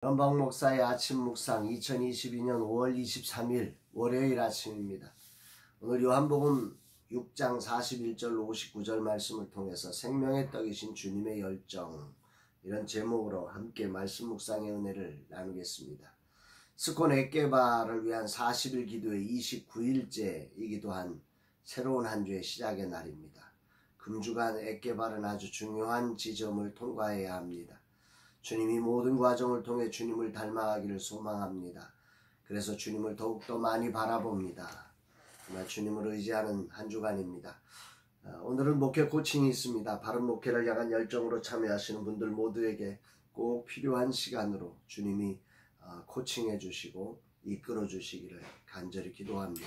연방 목사의 아침 묵상 2022년 5월 23일 월요일 아침입니다. 오늘 요한복음 6장 41절 59절 말씀을 통해서 생명의 떡이신 주님의 열정, 이런 제목으로 함께 말씀 묵상의 은혜를 나누겠습니다. 스콘 에케바를 위한 40일 기도의 29일째이기도 한 새로운 한 주의 시작의 날입니다. 금주간 에케바는 아주 중요한 지점을 통과해야 합니다. 주님이 모든 과정을 통해 주님을 닮아가기를 소망합니다. 그래서 주님을 더욱더 많이 바라봅니다. 정말 주님을 의지하는 한 주간입니다. 오늘은 목회 코칭이 있습니다. 바른 목회를 향한 열정으로 참여하시는 분들 모두에게 꼭 필요한 시간으로 주님이 코칭해 주시고 이끌어 주시기를 간절히 기도합니다.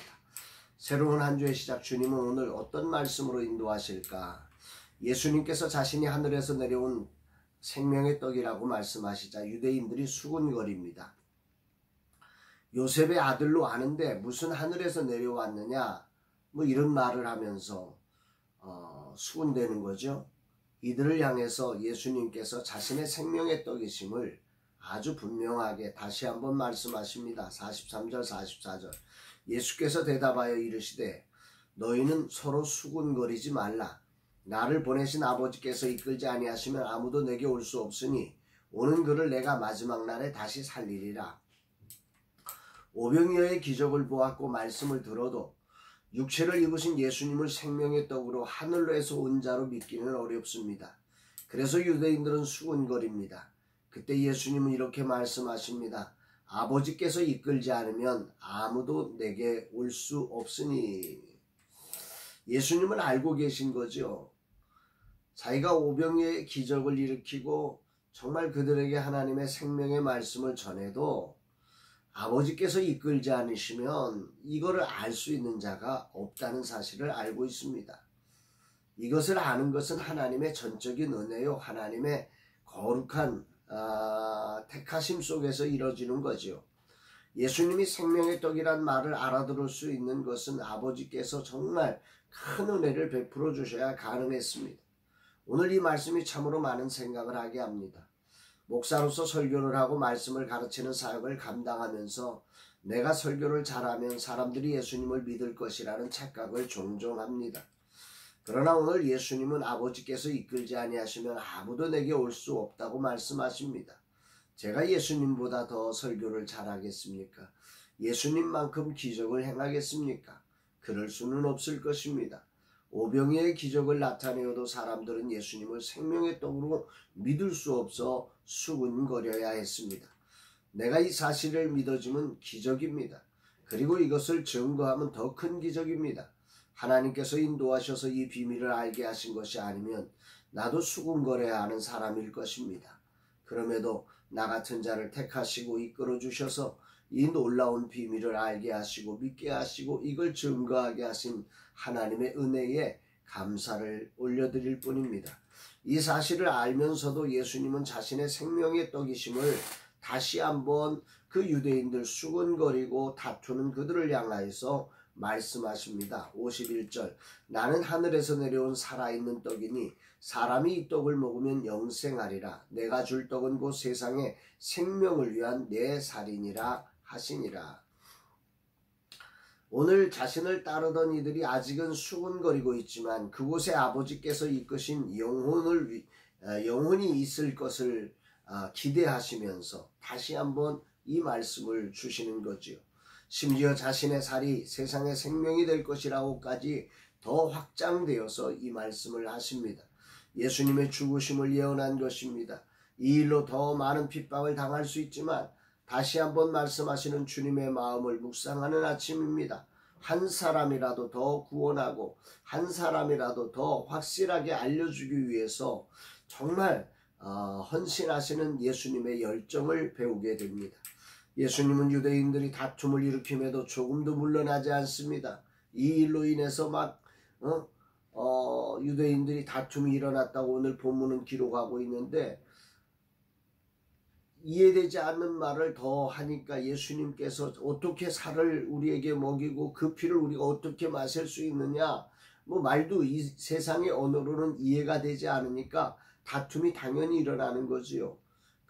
새로운 한 주의 시작, 주님은 오늘 어떤 말씀으로 인도하실까? 예수님께서 자신이 하늘에서 내려온 생명의 떡이라고 말씀하시자 유대인들이 수군거립니다. 요셉의 아들로 아는데 무슨 하늘에서 내려왔느냐, 뭐 이런 말을 하면서 수군대는 거죠. 이들을 향해서 예수님께서 자신의 생명의 떡이심을 아주 분명하게 다시 한번 말씀하십니다. 43절 44절 예수께서 대답하여 이르시되 너희는 서로 수군거리지 말라. 나를 보내신 아버지께서 이끌지 아니하시면 아무도 내게 올 수 없으니 오는 그를 내가 마지막 날에 다시 살리리라. 오병이어의 기적을 보았고 말씀을 들어도 육체를 입으신 예수님을 생명의 떡으로 하늘로에서 온 자로 믿기는 어렵습니다. 그래서 유대인들은 수군거립니다. 그때 예수님은 이렇게 말씀하십니다. 아버지께서 이끌지 않으면 아무도 내게 올 수 없으니. 예수님은 알고 계신 거죠. 자기가 오병이어의 기적을 일으키고 정말 그들에게 하나님의 생명의 말씀을 전해도 아버지께서 이끌지 않으시면 이거를 알 수 있는 자가 없다는 사실을 알고 있습니다. 이것을 아는 것은 하나님의 전적인 은혜요, 하나님의 거룩한 택하심 속에서 이루어지는 거죠. 예수님이 생명의 떡이란 말을 알아들을 수 있는 것은 아버지께서 정말 큰 은혜를 베풀어 주셔야 가능했습니다. 오늘 이 말씀이 참으로 많은 생각을 하게 합니다. 목사로서 설교를 하고 말씀을 가르치는 사역을 감당하면서 내가 설교를 잘하면 사람들이 예수님을 믿을 것이라는 착각을 종종 합니다. 그러나 오늘 예수님은 아버지께서 이끌지 아니하시면 아무도 내게 올 수 없다고 말씀하십니다. 제가 예수님보다 더 설교를 잘하겠습니까? 예수님만큼 기적을 행하겠습니까? 그럴 수는 없을 것입니다. 오병이어의 기적을 나타내어도 사람들은 예수님을 생명의 떡으로 믿을 수 없어 수군거려야 했습니다. 내가 이 사실을 믿어주면 기적입니다. 그리고 이것을 증거하면 더 큰 기적입니다. 하나님께서 인도하셔서 이 비밀을 알게 하신 것이 아니면 나도 수군거려야 하는 사람일 것입니다. 그럼에도 나 같은 자를 택하시고 이끌어 주셔서 이 놀라운 비밀을 알게 하시고 믿게 하시고 이걸 증거하게 하신 하나님의 은혜에 감사를 올려드릴 뿐입니다. 이 사실을 알면서도 예수님은 자신의 생명의 떡이심을 다시 한번 그 유대인들 수군거리고 다투는 그들을 향하여서 말씀하십니다. 51절 나는 하늘에서 내려온 살아있는 떡이니 사람이 이 떡을 먹으면 영생하리라. 내가 줄 떡은 곧 세상의 생명을 위한 내 살이니라 하시니라. 오늘 자신을 따르던 이들이 아직은 수군거리고 있지만 그곳에 아버지께서 이끄신 영혼이 있을 것을 기대하시면서 다시 한번 이 말씀을 주시는 거지요. 심지어 자신의 살이 세상의 생명이 될 것이라고까지 더 확장되어서 이 말씀을 하십니다. 예수님의 죽으심을 예언한 것입니다. 이 일로 더 많은 핍박을 당할 수 있지만 다시 한번 말씀하시는 주님의 마음을 묵상하는 아침입니다. 한 사람이라도 더 구원하고 한 사람이라도 더 확실하게 알려주기 위해서 정말 헌신하시는 예수님의 열정을 배우게 됩니다. 예수님은 유대인들이 다툼을 일으킴에도 조금도 물러나지 않습니다. 이 일로 인해서 유대인들이 다툼이 일어났다고 오늘 본문은 기록하고 있는데 이해되지 않는 말을 더 하니까 예수님께서 어떻게 살을 우리에게 먹이고 그 피를 우리가 어떻게 마실 수 있느냐, 말도 이 세상의 언어로는 이해가 되지 않으니까 다툼이 당연히 일어나는 거지요.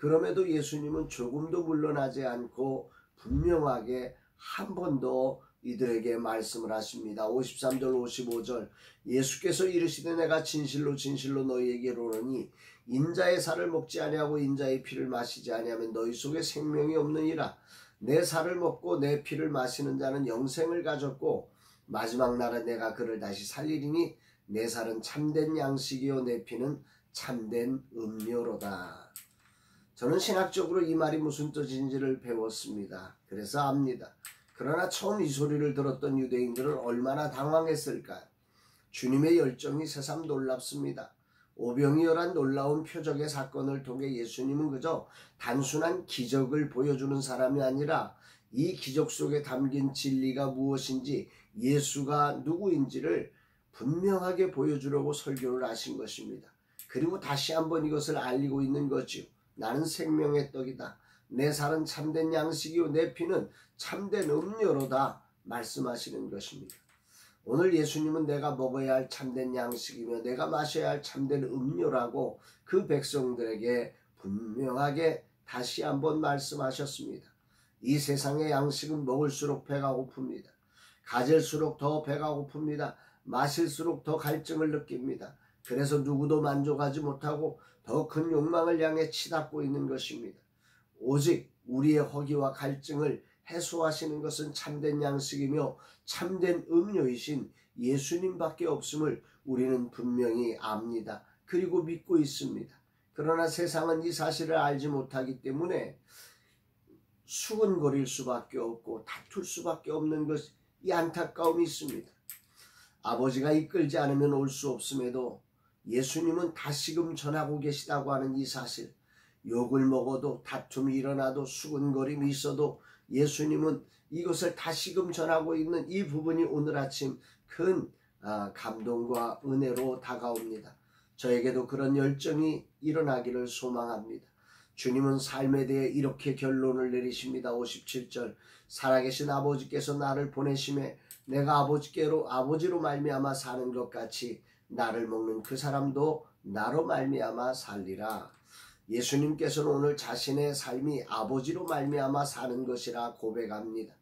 그럼에도 예수님은 조금도 물러나지 않고 분명하게 한 번 더 이들에게 말씀을 하십니다. 53절 55절 예수께서 이르시되 내가 진실로 진실로 너희에게 이르노니 인자의 살을 먹지 아니하고 인자의 피를 마시지 아니하면 너희 속에 생명이 없느니라. 내 살을 먹고 내 피를 마시는 자는 영생을 가졌고 마지막 날에 내가 그를 다시 살리리니 내 살은 참된 양식이요 내 피는 참된 음료로다. 저는 신학적으로 이 말이 무슨 뜻인지를 배웠습니다. 그래서 압니다. 그러나 처음 이 소리를 들었던 유대인들은 얼마나 당황했을까요? 주님의 열정이 새삼 놀랍습니다. 오병이어란 놀라운 표적의 사건을 통해 예수님은 그저 단순한 기적을 보여주는 사람이 아니라 이 기적 속에 담긴 진리가 무엇인지 예수가 누구인지를 분명하게 보여주려고 설교를 하신 것입니다. 그리고 다시 한번 이것을 알리고 있는 거지요. 나는 생명의 떡이다. 내 살은 참된 양식이요 내 피는 참된 음료로다 말씀하시는 것입니다. 오늘 예수님은 내가 먹어야 할 참된 양식이며 내가 마셔야 할 참된 음료라고 그 백성들에게 분명하게 다시 한번 말씀하셨습니다. 이 세상의 양식은 먹을수록 배가 고픕니다. 가질수록 더 배가 고픕니다. 마실수록 더 갈증을 느낍니다. 그래서 누구도 만족하지 못하고 더 큰 욕망을 향해 치닫고 있는 것입니다. 오직 우리의 허기와 갈증을 해소하시는 것은 참된 양식이며 참된 음료이신 예수님밖에 없음을 우리는 분명히 압니다. 그리고 믿고 있습니다. 그러나 세상은 이 사실을 알지 못하기 때문에 수근거릴 수밖에 없고 다툴 수밖에 없는 것, 이 안타까움이 있습니다. 아버지가 이끌지 않으면 올 수 없음에도 예수님은 다시금 전하고 계시다고 하는 이 사실, 욕을 먹어도 다툼이 일어나도 수근거림이 있어도 예수님은 이것을 다시금 전하고 있는 이 부분이 오늘 아침 큰 감동과 은혜로 다가옵니다. 저에게도 그런 열정이 일어나기를 소망합니다. 주님은 삶에 대해 이렇게 결론을 내리십니다. 57절 살아계신 아버지께서 나를 보내심에 내가 아버지로 말미암아 사는 것 같이 나를 먹는 그 사람도 나로 말미암아 살리라. 예수님께서는 오늘 자신의 삶이 아버지로 말미암아 사는 것이라 고백합니다.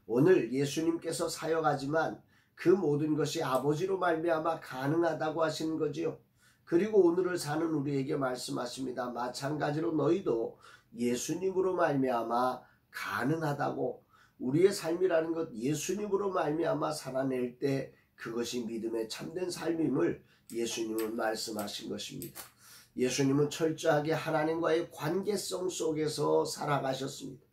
오늘 예수님께서 사역하지만 그 모든 것이 아버지로 말미암아 가능하다고 하시는 거지요. 그리고 오늘을 사는 우리에게 말씀하십니다. 마찬가지로 너희도 예수님으로 말미암아 가능하다고, 우리의 삶이라는 것 예수님으로 말미암아 살아낼 때 그것이 믿음의 참된 삶임을 예수님은 말씀하신 것입니다. 예수님은 철저하게 하나님과의 관계성 속에서 살아가셨습니다.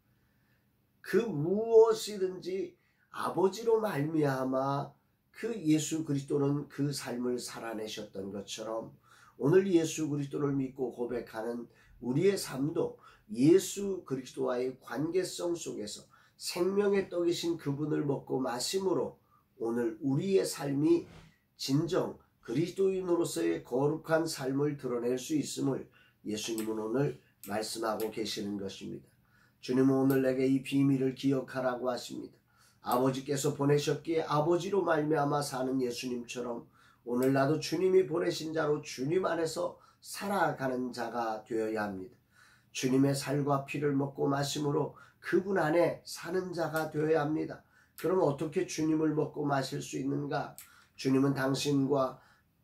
그 무엇이든지 아버지로 말미암아 그 예수 그리스도는 그 삶을 살아내셨던 것처럼 오늘 예수 그리스도를 믿고 고백하는 우리의 삶도 예수 그리스도와의 관계성 속에서 생명의 떡이신 그분을 먹고 마심으로 오늘 우리의 삶이 진정 그리스도인으로서의 거룩한 삶을 드러낼 수 있음을 예수님은 오늘 말씀하고 계시는 것입니다. 주님은 오늘 내게 이 비밀을 기억하라고 하십니다. 아버지께서 보내셨기에 아버지로 말미암아 사는 예수님처럼 오늘 나도 주님이 보내신 자로 주님 안에서 살아가는 자가 되어야 합니다. 주님의 살과 피를 먹고 마심으로 그분 안에 사는 자가 되어야 합니다. 그럼 어떻게 주님을 먹고 마실 수 있는가? 주님은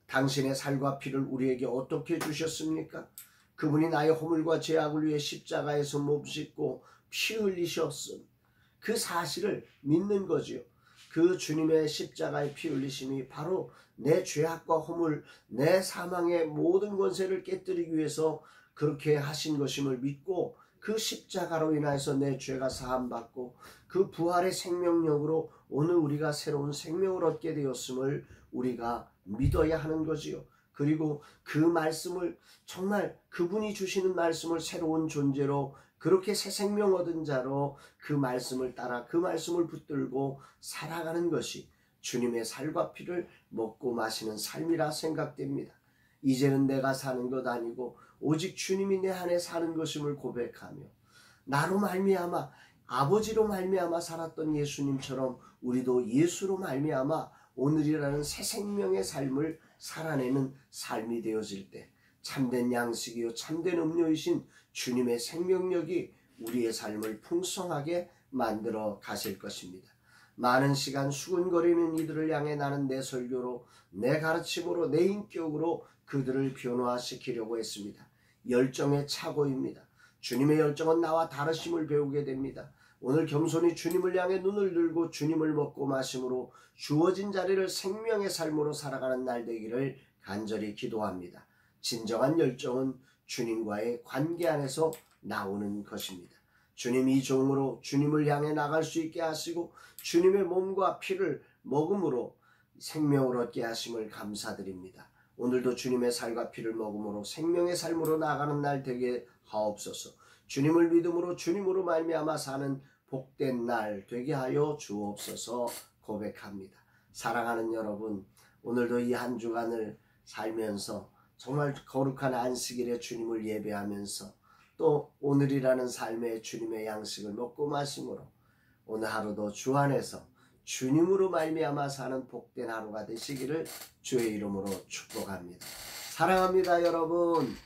당신의 살과 피를 우리에게 어떻게 주셨습니까? 그분이 나의 허물과 죄악을 위해 십자가에서 몹짓고 피 흘리셨음, 그 사실을 믿는 거지요. 그 주님의 십자가의 피 흘리심이 바로 내 죄악과 허물, 내 사망의 모든 권세를 깨뜨리기 위해서 그렇게 하신 것임을 믿고 그 십자가로 인하여서 내 죄가 사함받고 그 부활의 생명력으로 오늘 우리가 새로운 생명을 얻게 되었음을 우리가 믿어야 하는 거지요. 그리고 그 말씀을 정말 그분이 주시는 말씀을 새로운 존재로 그렇게 새 생명 얻은 자로 그 말씀을 따라 그 말씀을 붙들고 살아가는 것이 주님의 살과 피를 먹고 마시는 삶이라 생각됩니다. 이제는 내가 사는 것 아니고 오직 주님이 내 안에 사는 것임을 고백하며 나로 말미암아 아버지로 말미암아 살았던 예수님처럼 우리도 예수로 말미암아 오늘이라는 새 생명의 삶을 살아내는 삶이 되어질 때 참된 양식이요 참된 음료이신 주님의 생명력이 우리의 삶을 풍성하게 만들어 가실 것입니다. 많은 시간 수군거리는 이들을 향해 나는 내 설교로, 내 가르침으로, 내 인격으로 그들을 변화시키려고 했습니다. 열정의 착오입니다. 주님의 열정은 나와 다르심을 배우게 됩니다. 오늘 겸손히 주님을 향해 눈을 들고 주님을 먹고 마심으로 주어진 자리를 생명의 삶으로 살아가는 날 되기를 간절히 기도합니다. 진정한 열정은 주님과의 관계 안에서 나오는 것입니다. 주님이 종으로 주님을 향해 나갈 수 있게 하시고 주님의 몸과 피를 먹음으로 생명을 얻게 하심을 감사드립니다. 오늘도 주님의 살과 피를 먹음으로 생명의 삶으로 나가는 날 되게 하옵소서. 주님을 믿음으로 주님으로 말미암아 사는 복된 날 되게 하여 주옵소서 고백합니다. 사랑하는 여러분, 오늘도 이 한 주간을 살면서 정말 거룩한 안식일에 주님을 예배하면서 또 오늘이라는 삶의 주님의 양식을 먹고 마심으로 오늘 하루도 주 안에서 주님으로 말미암아 사는 복된 하루가 되시기를 주의 이름으로 축복합니다. 사랑합니다, 여러분.